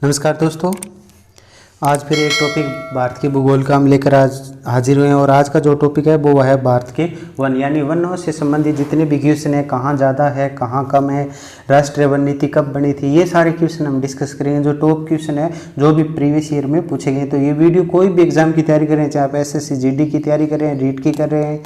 नमस्कार दोस्तों, आज फिर एक टॉपिक भारत के भूगोल का हम लेकर आज हाजिर हुए हैं। और आज का जो टॉपिक है वो है भारत के वन, यानी वनों से संबंधित जितने भी क्वेश्चन है, कहाँ ज़्यादा है कहाँ कम है, राष्ट्रीय वन नीति कब बनी थी, ये सारे क्वेश्चन हम डिस्कस करेंगे। जो टॉप क्वेश्चन है जो भी प्रीवियस ईयर में पूछे गए। तो ये वीडियो कोई भी एग्जाम की तैयारी करें, चाहे आप एसएससी जीडी की तैयारी करें, रीट की कर रहे हैं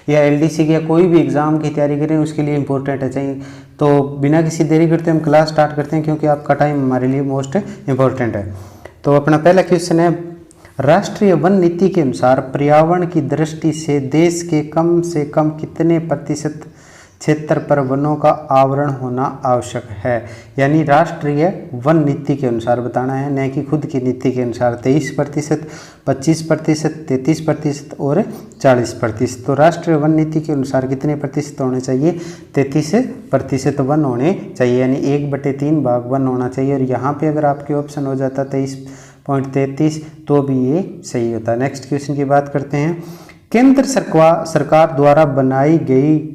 या एलडीसी की या कोई भी एग्जाम की तैयारी करें, उसके लिए इंपॉर्टेंट है चाहिए। तो बिना किसी देरी करते हम क्लास स्टार्ट करते हैं, क्योंकि आपका टाइम हमारे लिए मोस्ट इंपॉर्टेंट है। तो अपना पहला क्वेश्चन है, राष्ट्रीय वन नीति के अनुसार पर्यावरण की दृष्टि से देश के कम से कम कितने प्रतिशत क्षेत्र पर वनों का आवरण होना आवश्यक है। यानी राष्ट्रीय वन नीति के अनुसार बताना है, न कि खुद की नीति के अनुसार। 23%, 25%, 33% और 40%। तो राष्ट्रीय वन नीति के अनुसार कितने प्रतिशत होने चाहिए? 33% वन होने चाहिए, यानी 1/3 भाग वन होना चाहिए। और यहाँ पे अगर आपके ऑप्शन हो जाता 23.33 तो भी ये सही होता। नेक्स्ट क्वेश्चन की बात करते हैं, केंद्र सरकार द्वारा बनाई गई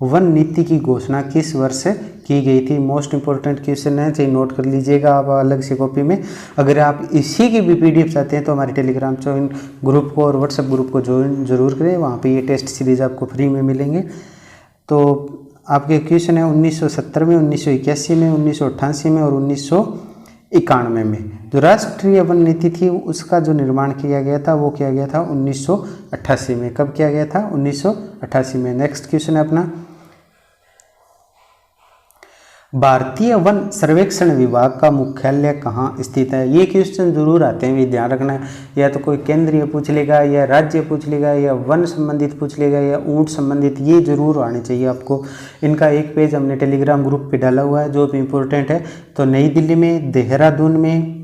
वन नीति की घोषणा किस वर्ष की गई थी? मोस्ट इंपॉर्टेंट क्वेश्चन है, चाहिए नोट कर लीजिएगा आप अलग से कॉपी में। अगर आप इसी की भी पीडीएफ चाहते हैं तो हमारे टेलीग्राम ज्वाइन ग्रुप को और व्हाट्सएप ग्रुप को ज्वाइन जरूर करें, वहाँ पे ये टेस्ट सीरीज आपको फ्री में मिलेंगे। तो आपके क्वेश्चन है 1970 में, 1981 में, 1988 में और 1991 में। जो राष्ट्रीय वन नीति थी उसका जो निर्माण किया गया था वो किया गया था 1988 में। कब किया गया था? 1988 में। नेक्स्ट क्वेश्चन है अपना, भारतीय वन सर्वेक्षण विभाग का मुख्यालय कहाँ स्थित है? ये क्वेश्चन जरूर आते हैं, भी ध्यान रखना है। या तो कोई केंद्रीय पूछ लेगा, या राज्य पूछ लेगा, या वन संबंधित पूछ लेगा, या ऊंट संबंधित, ये जरूर आने चाहिए आपको। इनका एक पेज हमने टेलीग्राम ग्रुप पे डाला हुआ है जो भी इम्पोर्टेंट है। तो नई दिल्ली में, देहरादून में,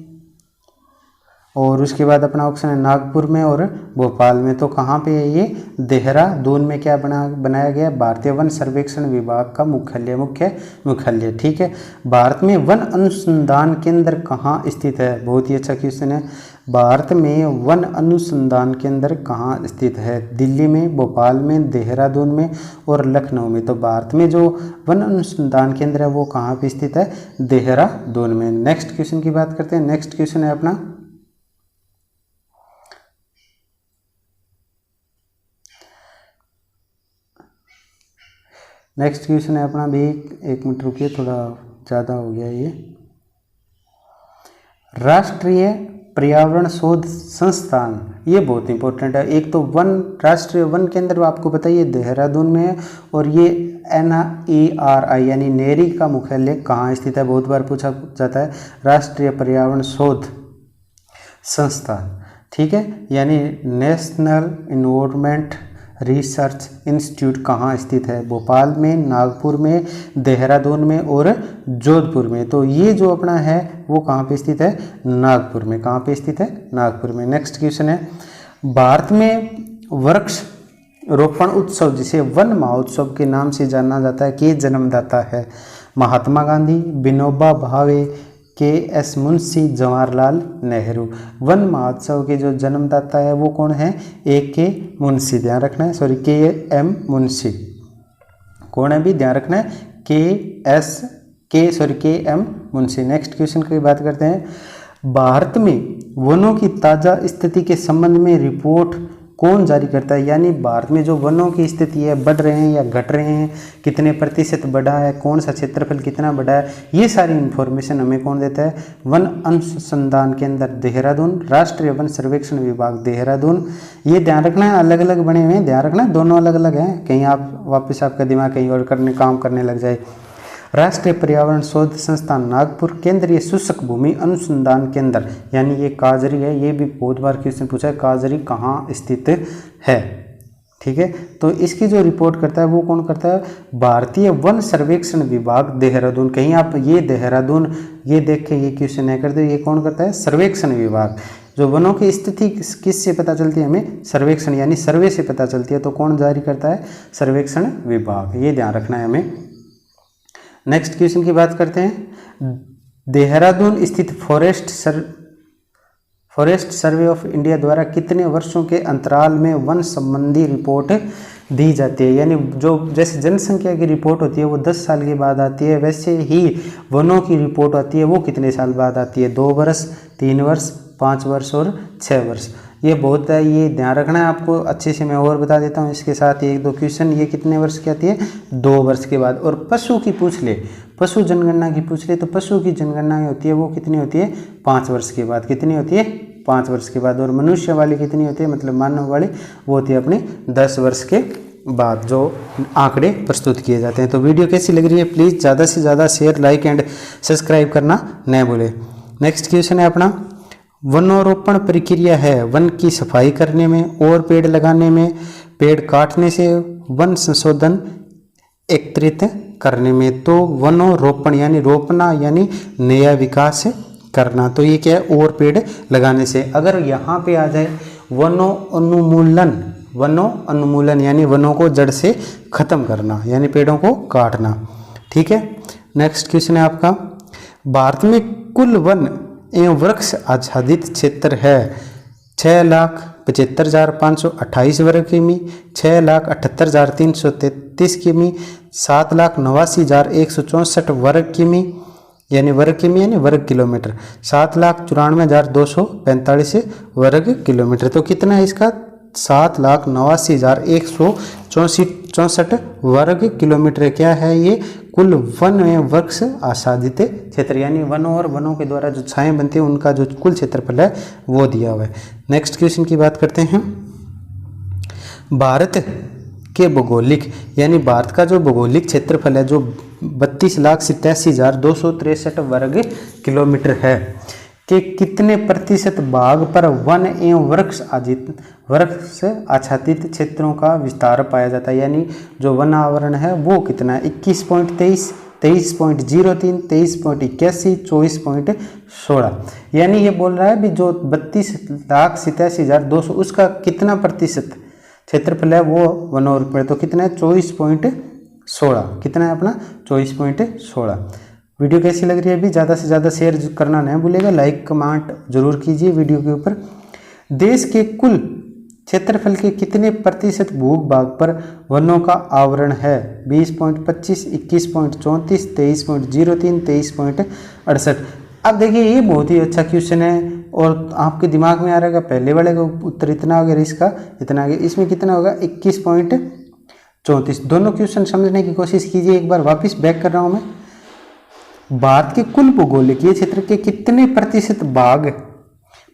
और उसके बाद अपना ऑप्शन है नागपुर में और भोपाल में। तो कहाँ पे है ये? देहरादून में क्या बनाया गया? भारतीय वन सर्वेक्षण विभाग का मुख्यालय। ठीक है। भारत में वन अनुसंधान केंद्र कहाँ स्थित है? बहुत ही अच्छा क्वेश्चन है। भारत में वन अनुसंधान केंद्र कहाँ स्थित है? दिल्ली में, भोपाल में, देहरादून में और लखनऊ में। तो भारत में जो वन अनुसंधान केंद्र है वो कहाँ पे स्थित है? देहरादून में। नेक्स्ट क्वेश्चन की बात करते हैं। नेक्स्ट क्वेश्चन है अपना, नेक्स्ट क्वेश्चन है अपना भी, एक मिनट रुकिए, थोड़ा ज़्यादा हो गया ये। राष्ट्रीय पर्यावरण शोध संस्थान, ये बहुत इंपॉर्टेंट है। एक तो राष्ट्रीय वन केंद्र आपको बताइए देहरादून में है, और ये NERI यानी नेरी का मुख्यालय कहाँ स्थित है? बहुत बार पूछा जाता है। राष्ट्रीय पर्यावरण शोध संस्थान, ठीक है, यानी नेशनल इन्वायरमेंट रिसर्च इंस्टीट्यूट कहाँ स्थित है? भोपाल में, नागपुर में, देहरादून में और जोधपुर में। तो ये जो अपना है वो कहाँ पे स्थित है? नागपुर में। कहाँ पे स्थित है? नागपुर में। नेक्स्ट क्वेश्चन है, भारत में वृक्ष रोपण उत्सव जिसे वन महोत्सव के नाम से जाना जाता है के जन्मदाता है? महात्मा गांधी, विनोबा भावे, KS मुंशी, जवाहरलाल नेहरू। वन महोत्सव के जो जन्मदाता है वो कौन है? AK मुंशी, ध्यान रखना है, सॉरी KM मुंशी। कौन है भी? ध्यान रखना है, KM मुंशी। नेक्स्ट क्वेश्चन की बात करते हैं, भारत में वनों की ताज़ा स्थिति के संबंध में रिपोर्ट कौन जारी करता है? यानी भारत में जो वनों की स्थिति है, बढ़ रहे हैं या घट रहे हैं, कितने प्रतिशत बढ़ा है, कौन सा क्षेत्रफल कितना बढ़ा है, ये सारी इन्फॉर्मेशन हमें कौन देता है? वन अनुसंधान केंद्र देहरादून, राष्ट्रीय वन सर्वेक्षण विभाग देहरादून। ये ध्यान रखना है, अलग अलग बने हुए हैं, ध्यान रखना है, दोनों अलग अलग हैं, कहीं आप वापस आपका दिमाग कहीं और काम करने लग जाए। राष्ट्रीय पर्यावरण शोध संस्थान नागपुर, केंद्रीय शुष्क भूमि अनुसंधान केंद्र, यानी ये काजरी है। ये भी बहुत बार क्वेश्चन पूछा है, काजरी कहाँ स्थित है? ठीक है। तो इसकी जो रिपोर्ट करता है वो कौन करता है? भारतीय वन सर्वेक्षण विभाग देहरादून। कहीं आप ये देहरादून ये देख के ये क्वेश्चन नहीं करते, ये कौन करता है? सर्वेक्षण विभाग। जो वनों की स्थिति किस से पता चलती है? हमें सर्वेक्षण यानी सर्वे से पता चलती है। तो कौन जारी करता है? सर्वेक्षण विभाग। ये ध्यान रखना है हमें। नेक्स्ट क्वेश्चन की बात करते हैं, देहरादून स्थित फॉरेस्ट सर्वे ऑफ इंडिया द्वारा कितने वर्षों के अंतराल में वन संबंधी रिपोर्ट दी जाती है। यानी जो जैसे जनसंख्या की रिपोर्ट होती है वो 10 साल के बाद आती है, वैसे ही वनों की रिपोर्ट आती है वो कितने साल बाद आती है, 2 वर्ष, 3 वर्ष, 5 वर्ष और 6 वर्ष। ये बहुत है, ये ध्यान रखना है आपको। अच्छे से मैं और बता देता हूँ इसके साथ 1-2 क्वेश्चन। ये कितने वर्ष की आती है, 2 वर्ष के बाद। और पशु की पूछ ले, पशु जनगणना की पूछ ले तो पशु की जनगणना होती है वो कितनी होती है, 5 वर्ष के बाद। कितनी होती है, 5 वर्ष के बाद। और मनुष्य वाली कितनी होती है, मतलब मानव वाली, वो होती है अपनी 10 वर्ष के बाद जो आंकड़े प्रस्तुत किए जाते हैं। तो वीडियो कैसी लग रही है, प्लीज़ ज़्यादा से ज़्यादा शेयर, लाइक एंड सब्सक्राइब करना न भूलें। नेक्स्ट क्वेश्चन है अपना, वनोरोपण प्रक्रिया है वन की सफाई करने में और पेड़ लगाने में, पेड़ काटने से वन संशोधन एकत्रित करने में। तो वनोरोपण यानी रोपना यानी नया विकास करना, तो ये क्या है, और पेड़ लगाने से। अगर यहाँ पे आ जाए वनोन्मूलन, वनोन्मूलन यानी वनों को जड़ से खत्म करना यानी पेड़ों को काटना। ठीक है, नेक्स्ट क्वेश्चन है आपका, भारत में कुल वन एवं वृक्ष आच्छादित क्षेत्र है 6,75,528 वर्ग किमी, 6,78,333 किमी, 7,89,164 वर्ग किमी यानी वर्ग किमी यानी वर्ग किलोमीटर, 7,94,245 वर्ग किलोमीटर। तो कितना है इसका, 7,89,164 वर्ग किलोमीटर क्या है ये, कुल वन में वृक्ष आच्छादित क्षेत्र यानी वनों और वनों के द्वारा जो छाएं बनती है उनका जो कुल क्षेत्रफल है वो दिया हुआ है। नेक्स्ट क्वेश्चन की बात करते हैं, भारत के भौगोलिक यानी भारत का जो भौगोलिक क्षेत्रफल है जो 32,87,263 वर्ग किलोमीटर है कि कितने प्रतिशत भाग पर वन एवं वृक्ष आच्छादित क्षेत्रों का विस्तार पाया जाता है। यानी जो वन आवरण है वो कितना है, 21.23, 23.03, 23.81, 24.16। यानी ये बोल रहा है भी जो 32,87,200 उसका कितना प्रतिशत क्षेत्रफल है वो वनोरोपण, तो कितना है, 24.16। कितना है अपना, 24.16। वीडियो कैसी लग रही है, अभी ज़्यादा से ज़्यादा शेयर करना नहीं भूलेगा, लाइक कमेंट जरूर कीजिए वीडियो के ऊपर। देश के कुल क्षेत्रफल के कितने प्रतिशत भूभाग पर वनों का आवरण है, 20.25, 21.34, 23.03, 23.68। अब देखिए ये बहुत ही अच्छा क्वेश्चन है और आपके दिमाग में आ रहेगा पहले वाले का उत्तर इतना अगर इसका इतना आगे, इसमें कितना होगा, 21.34। दोनों क्वेश्चन समझने की कोशिश कीजिए। एक बार वापस बैक कर रहा हूँ मैं, भारत के कुल भौगोलिक क्षेत्र के कितने प्रतिशत भाग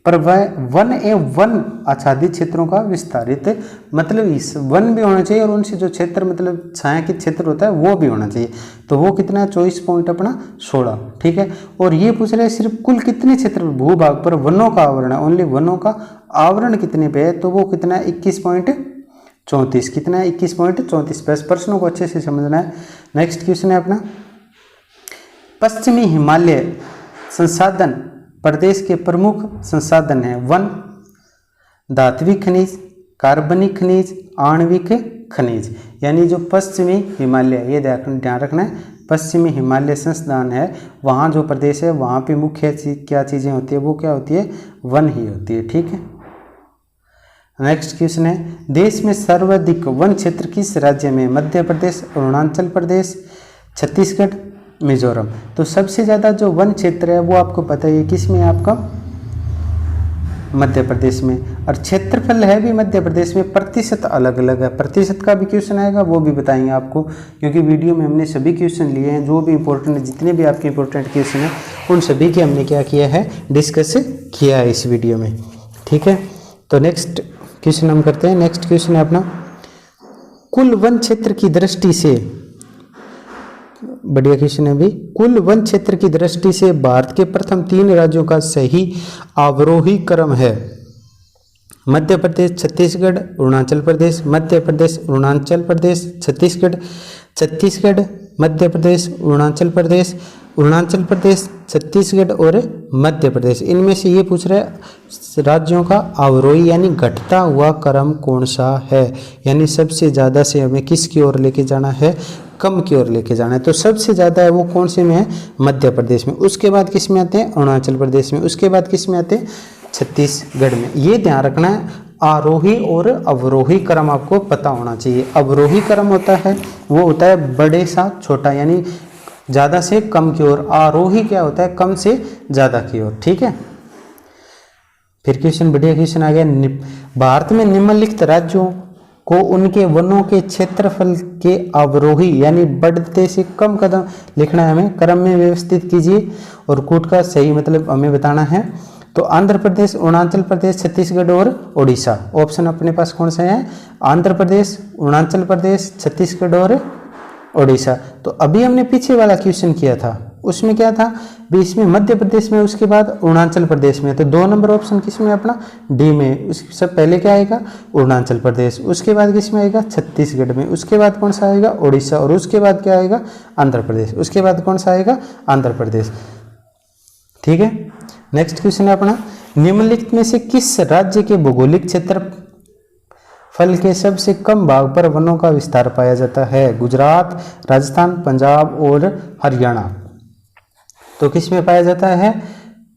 पर वन एवं वन आच्छादित क्षेत्रों का विस्तारित, मतलब इस वन भी होना चाहिए और उनसे जो क्षेत्र मतलब छायांकित क्षेत्र होता है वो भी होना चाहिए। तो वो कितना है, 24.16। ठीक है, और ये पूछ रहे हैं सिर्फ कुल कितने क्षेत्र भूभाग पर वनों का आवरण है, ओनली वनों का आवरण कितने पे है, तो वो कितना है, 21.34। कितना है, 21.34। बस प्रश्नों को अच्छे से समझना है। नेक्स्ट क्वेश्चन है अपना, पश्चिमी हिमालय संसाधन प्रदेश के प्रमुख संसाधन हैं वन, धात्विक खनिज, कार्बनिक खनिज, आणविक खनिज। यानी जो पश्चिमी हिमालय, ये ध्यान रखना है, पश्चिमी हिमालय संस्थान है वहाँ जो प्रदेश है वहाँ पे मुख्य क्या चीज़ें होती है, वो क्या होती है, वन ही होती है। ठीक है, नेक्स्ट क्वेश्चन है, देश में सर्वाधिक वन क्षेत्र किस राज्य में, मध्य प्रदेश, अरुणाचल प्रदेश, छत्तीसगढ़, मिजोरम। तो सबसे ज़्यादा जो वन क्षेत्र है वो आपको पता है किस में है, आपका मध्य प्रदेश में। और क्षेत्रफल है भी मध्य प्रदेश में, प्रतिशत अलग अलग है। प्रतिशत का भी क्वेश्चन आएगा वो भी बताएंगे आपको, क्योंकि वीडियो में हमने सभी क्वेश्चन लिए हैं जो भी इंपॉर्टेंट है, जितने भी आपके इंपॉर्टेंट क्वेश्चन हैं उन सभी के हमने क्या किया है, डिस्कस किया है इस वीडियो में। ठीक है, तो नेक्स्ट क्वेश्चन हम करते हैं। नेक्स्ट क्वेश्चन है अपना, कुल वन क्षेत्र की दृष्टि से, बढ़िया क्वेश्चन है भी, कुल वन क्षेत्र की दृष्टि से भारत के प्रथम 3 राज्यों का सही अवरोही क्रम है, मध्य प्रदेश, छत्तीसगढ़, अरुणाचल प्रदेश, मध्य प्रदेश, अरुणाचल प्रदेश, छत्तीसगढ़, छत्तीसगढ़, मध्य प्रदेश, अरुणाचल प्रदेश, अरुणाचल प्रदेश, छत्तीसगढ़ और मध्य प्रदेश। इनमें से ये पूछ रहे हैं राज्यों का अवरोही यानी घटता हुआ क्रम कौन सा है, यानी सबसे ज़्यादा से हमें किसकी ओर लेके जाना है, कम की ओर लेके जाना है। तो सबसे ज़्यादा है वो कौन से में है, मध्य प्रदेश में। उसके बाद किस में आते हैं, अरुणाचल प्रदेश में। उसके बाद किस में आते हैं, छत्तीसगढ़ में। ये ध्यान रखना है, आरोही और अवरोही क्रम आपको पता होना चाहिए। अवरोही क्रम होता है वो होता है बड़े सा छोटा, यानी ज़्यादा से कम की ओर। आरोही क्या होता है, कम से ज़्यादा की ओर। ठीक है, फिर क्वेश्चन, बढ़िया क्वेश्चन आ गया। भारत में निम्नलिखित राज्यों को उनके वनों के क्षेत्रफल के अवरोही यानी बढ़ते से कम कदम लिखना है हमें, क्रम में व्यवस्थित कीजिए और कूट का सही मतलब हमें बताना है। तो आंध्र प्रदेश, अरुणाचल प्रदेश, छत्तीसगढ़ और उड़ीसा। ऑप्शन अपने पास कौन सा है, आंध्र प्रदेश, अरुणाचल प्रदेश, छत्तीसगढ़ और उड़ीसा। तो अभी हमने पीछे वाला क्वेश्चन किया था, उसमें क्या था, बीच में मध्य प्रदेश में, उसके बाद अरुणाचल प्रदेश में। तो 2 नंबर ऑप्शन किस में, अपना डी में। उससे पहले क्या आएगा, अरुणाचल प्रदेश, उसके बाद किस में आएगा, छत्तीसगढ़ में, उसके बाद कौन सा आएगा, उड़ीसा, और उसके बाद क्या आएगा, आंध्र प्रदेश, उसके बाद कौन सा आएगा, आंध्र प्रदेश। ठीक है, नेक्स्ट क्वेश्चन है अपना, निम्नलिखित में से किस राज्य के भौगोलिक क्षेत्र फल के सबसे कम भाग पर वनों का विस्तार पाया जाता है, गुजरात, राजस्थान, पंजाब और हरियाणा। तो किस में पाया जाता है,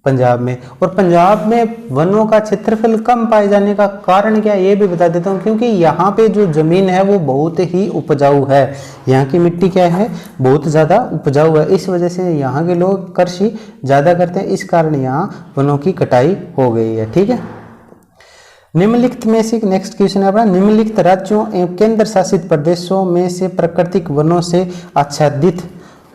पंजाब में। और पंजाब में वनों का क्षेत्रफल कम पाए जाने का कारण क्या है, ये भी बता देता हूँ, क्योंकि यहाँ पे जो जमीन है वो बहुत ही उपजाऊ है। यहाँ की मिट्टी क्या है, बहुत ज़्यादा उपजाऊ है, इस वजह से यहाँ के लोग कृषि ज़्यादा करते हैं, इस कारण यहाँ वनों की कटाई हो गई है। ठीक है, निम्नलिखित में से नेक्स्ट क्वेश्चन है अपना, निम्नलिखित राज्यों एवं केंद्र शासित प्रदेशों में से प्राकृतिक वनों से आच्छादित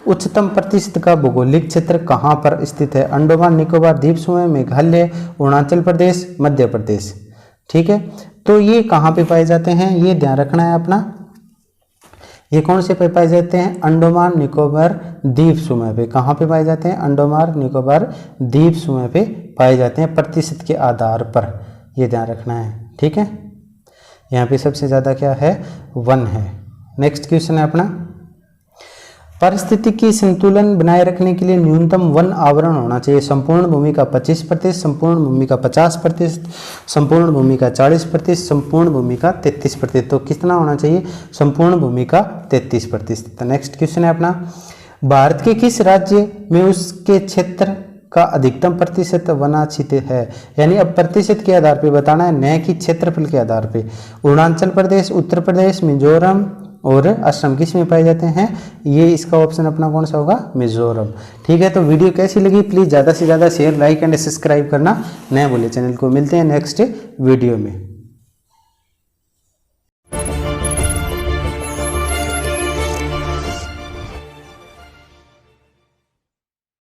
उच्चतम प्रतिशत का भौगोलिक क्षेत्र कहाँ पर स्थित है, अंडमान निकोबार द्वीप समूह, मेघालय, अरुणाचल प्रदेश, मध्य प्रदेश। ठीक है, तो ये कहाँ पे पाए जाते हैं, ये ध्यान रखना है अपना, ये कौन से पे पाए जाते हैं, अंडमान निकोबार द्वीप समूह पे। कहाँ पे पाए जाते हैं, अंडमान निकोबार द्वीप समूह पे पाए जाते हैं प्रतिशत के आधार पर, ये ध्यान रखना है। ठीक है, यहाँ पे सबसे ज़्यादा क्या है, वन है। नेक्स्ट क्वेश्चन है अपना, पारिस्थितिकी संतुलन बनाए रखने के लिए न्यूनतम वन आवरण होना चाहिए, संपूर्ण भूमि का 25%, संपूर्ण भूमि का 50%, संपूर्ण भूमि का 40%, संपूर्ण भूमि का 33%। तो कितना होना चाहिए, संपूर्ण भूमि का 33%। तो नेक्स्ट क्वेश्चन है अपना, भारत के किस राज्य में उसके क्षेत्र का अधिकतम प्रतिशत वनाच्छित है, यानी अब प्रतिशत के आधार पे बताना है, न कि क्षेत्रफल के आधार पे। अरुणाचल प्रदेश, उत्तर प्रदेश, मिजोरम और असम किस में पाए जाते हैं, ये इसका ऑप्शन अपना कौन सा होगा, मिजोरम। ठीक है, तो वीडियो कैसी लगी प्लीज़ ज़्यादा से ज़्यादा शेयर, लाइक एंड सब्सक्राइब करना न भूलें चैनल को। मिलते हैं नेक्स्ट वीडियो में।